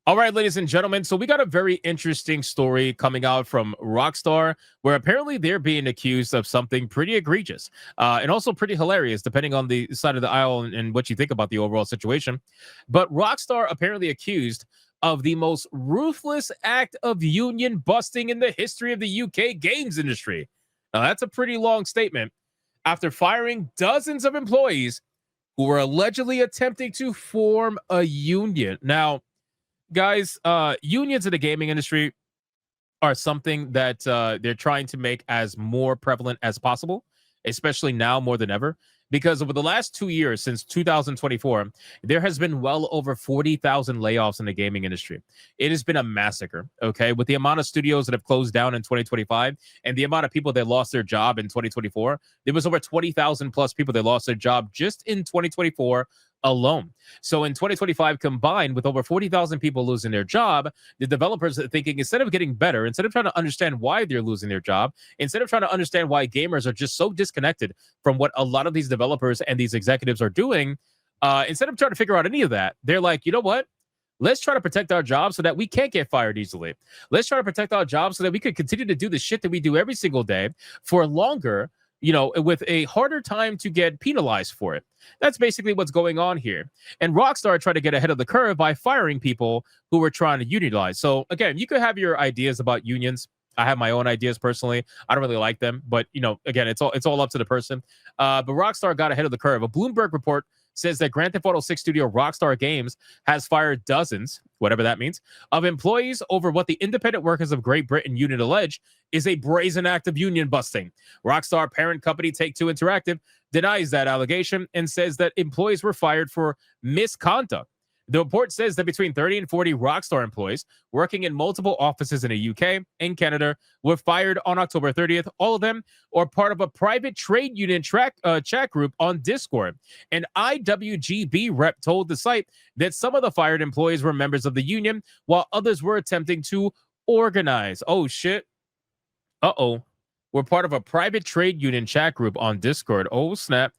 All right, ladies and gentlemen. So we got a very interesting story coming out from Rockstar, where apparently they're being accused of something pretty egregious and also pretty hilarious, depending on the side of the aisle and what you think about the overall situation. But Rockstar apparently accused of the most ruthless act of union busting in the history of the UK games industry. Now, that's a pretty long statement. After firing dozens of employees who were allegedly attempting to form a union. Now, guys, unions in the gaming industry are something that they're trying to make as more prevalent as possible, especially now more than ever. Because over the last 2 years, since 2024, there has been well over 40,000 layoffs in the gaming industry. It has been a massacre, okay? With the amount of studios that have closed down in 2025 and the amount of people that lost their job in 2024, there was over 20,000 plus people that lost their job just in 2024 alone. So in 2025 combined with over 40,000 people losing their job, the developers are thinking instead of getting better, instead of trying to understand why they're losing their job, instead of trying to understand why gamers are just so disconnected from what a lot of these developers and these executives are doing, instead of trying to figure out any of that, they're like, you know what? Let's try to protect our jobs so that we can't get fired easily. Let's try to protect our jobs so that we could continue to do the shit that we do every single day for longer, with a harder time to get penalized for it. That's basically what's going on here. And Rockstar tried to get ahead of the curve by firing people who were trying to unionize. So again, you could have your ideas about unions. I have my own ideas personally. I don't really like them, but again, it's all up to the person. But Rockstar got ahead of the curve. A Bloomberg report says that Grand Theft Auto 6 studio Rockstar Games has fired dozens, whatever that means, of employees over what the Independent Workers of Great Britain Union allege is a brazen act of union busting. Rockstar parent company Take-Two Interactive denies that allegation and says that employees were fired for misconduct. The report says that between 30 and 40 Rockstar employees working in multiple offices in the UK and Canada were fired on October 30th. All of them are part of a private trade union chat group on Discord. An IWGB rep told the site that some of the fired employees were members of the union, while others were attempting to organize. Oh, shit. Uh-oh. We're part of a private trade union chat group on Discord. Oh, snap.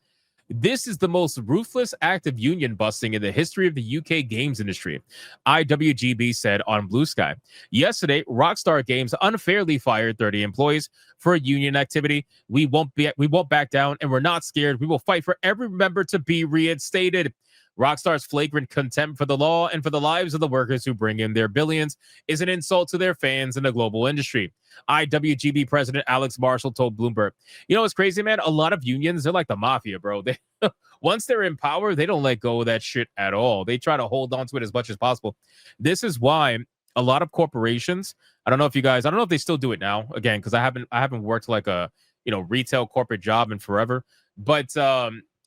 This is the most ruthless act of union busting in the history of the UK games industry, IWGB said on Blue Sky. Yesterday, Rockstar Games unfairly fired 30 employees for union activity. We won't back down, and we're not scared. We will fight for every member to be reinstated. Rockstar's flagrant contempt for the law and for the lives of the workers who bring in their billions is an insult to their fans and the global industry. IWGB President Alex Marshall told Bloomberg. You know what's crazy, man? A lot of unions, they're like the mafia, bro. They once they're in power, they don't let go of that shit at all. They try to hold on to it as much as possible. This is why a lot of corporations, I don't know if they still do it now, again, because I haven't worked like a retail corporate job in forever. But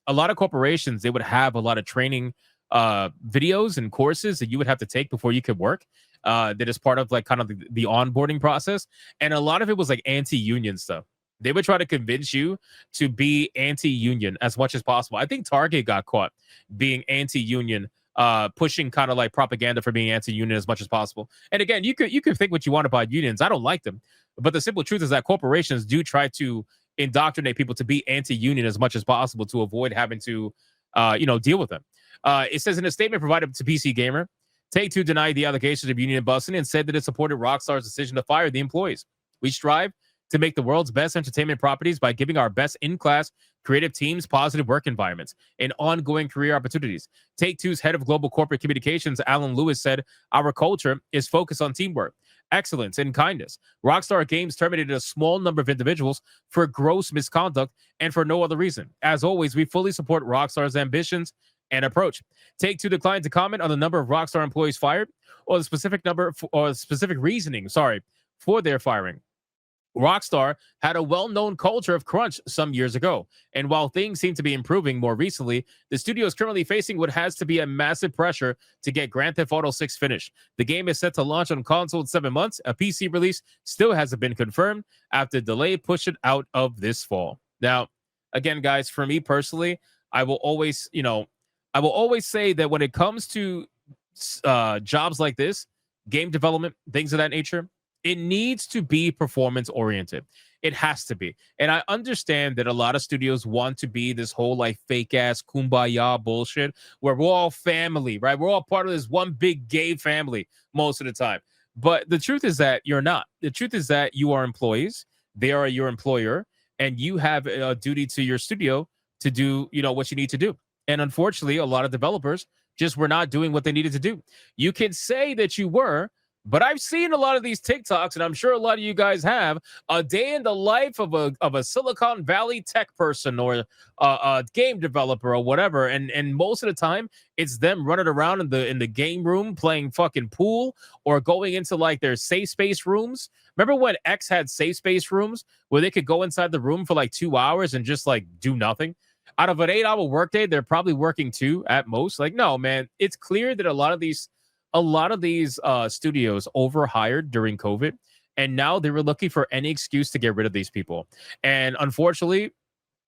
a lot of corporations, they would have a lot of training videos and courses that you would have to take before you could work. That is part of like kind of the onboarding process. And a lot of it was like anti-union stuff. They would try to convince you to be anti-union as much as possible. I think Target got caught being anti-union, pushing kind of like propaganda for being anti-union as much as possible. And again, you could think what you want about unions. I don't like them, but the simple truth is that corporations do try to indoctrinate people to be anti-union as much as possible to avoid having to, deal with them. It says in a statement provided to PC Gamer, Take-Two denied the allegations of union busting and said that it supported Rockstar's decision to fire the employees. We strive to make the world's best entertainment properties by giving our best in-class creative teams positive work environments and ongoing career opportunities. Take-Two's head of global corporate communications, Alan Lewis, said, our culture is focused on teamwork, excellence, and kindness. Rockstar Games terminated a small number of individuals for gross misconduct and for no other reason. As always, we fully support Rockstar's ambitions and approach. Take-Two declined to comment on the number of Rockstar employees fired or the specific reasoning, for their firing. Rockstar had a well-known culture of crunch some years ago, and while things seem to be improving more recently, the studio is currently facing what has to be a massive pressure to get Grand Theft Auto 6 finished. The game is set to launch on console in 7 months. A PC release still hasn't been confirmed after delay pushed it out of this fall. Now, again, guys, for me personally, I will always say that when it comes to jobs like this, game development, things of that nature, it needs to be performance oriented. It has to be. And I understand that a lot of studios want to be this whole like fake ass kumbaya bullshit where we're all family, right? We're all part of this one big gay family most of the time. But the truth is that you're not. The truth is that you are employees, they are your employer, and you have a duty to your studio to do, what you need to do. And unfortunately, a lot of developers just were not doing what they needed to do. You can say that you were, but I've seen a lot of these TikToks, and I'm sure a lot of you guys have, a day in the life of a Silicon Valley tech person or a game developer or whatever. And most of the time, it's them running around in the game room playing fucking pool or going into like their safe space rooms. Remember when X had safe space rooms where they could go inside the room for like 2 hours and just like do nothing? Out of an 8-hour workday, they're probably working two at most. Like, no, man, it's clear that a lot of these studios overhired during COVID, and now they were looking for any excuse to get rid of these people. And unfortunately,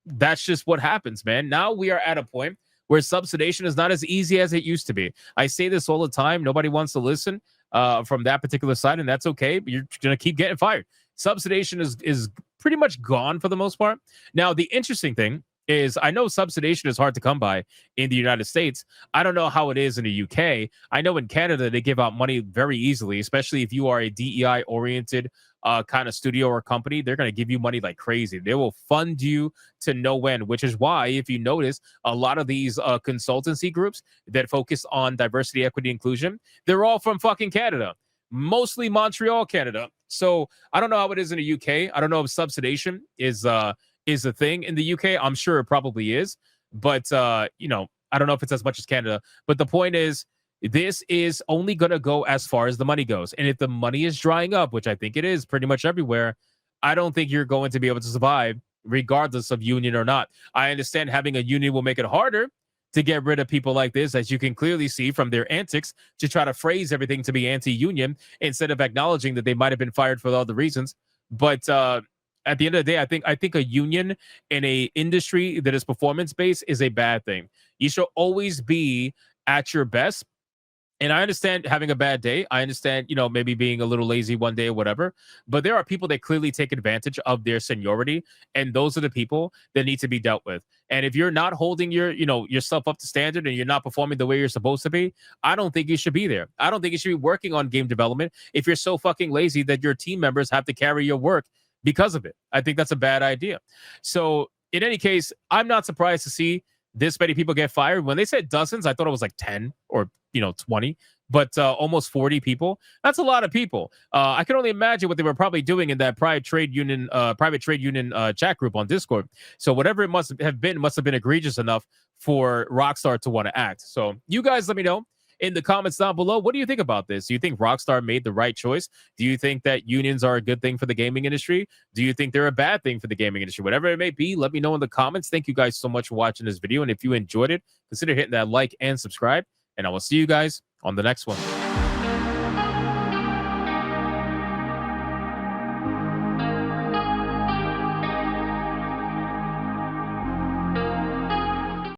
that's just what happens, man. Now we are at a point where subsidization is not as easy as it used to be. I say this all the time. Nobody wants to listen from that particular side, and that's okay. But you're going to keep getting fired. Subsidization is pretty much gone for the most part. Now, the interesting thing is I know subsidization is hard to come by in the United States. I don't know how it is in the UK. I know in Canada they give out money very easily, especially if you are a DEI oriented kind of studio or company. They're going to give you money like crazy. They will fund you to no end, which is why, if you notice, a lot of these consultancy groups that focus on diversity, equity, inclusion, they're all from fucking Canada, mostly Montreal, Canada. So I don't know how it is in the UK. I don't know if subsidization is a thing in the UK. I'm sure it probably is, but I don't know if it's as much as Canada. But the point is, this is only going to go as far as the money goes. And if the money is drying up, which I think it is pretty much everywhere, I don't think you're going to be able to survive regardless of union or not. I understand having a union will make it harder to get rid of people like this, as you can clearly see from their antics to try to phrase everything to be anti-union instead of acknowledging that they might have been fired for other reasons. But at the end of the day, I think a union in a industry that is performance based is a bad thing. You should always be at your best. And I understand having a bad day. I understand, maybe being a little lazy one day or whatever. But there are people that clearly take advantage of their seniority, and those are the people that need to be dealt with. And if you're not holding yourself up to standard and you're not performing the way you're supposed to be, I don't think you should be there. I don't think you should be working on game development if you're so fucking lazy that your team members have to carry your work because of it. I think that's a bad idea. So in any case, I'm not surprised to see this many people get fired. When they said dozens, I thought it was like 10 or 20, but almost 40 people. That's a lot of people. I can only imagine what they were probably doing in that private trade union chat group on Discord. So whatever it must have been egregious enough for Rockstar to want to act. So you guys let me know in the comments down below. What do you think about this? Do you think Rockstar made the right choice? Do you think that unions are a good thing for the gaming industry? Do you think they're a bad thing for the gaming industry? Whatever it may be, let me know in the comments. Thank you guys so much for watching this video. And if you enjoyed it, consider hitting that like and subscribe. And I will see you guys on the next one.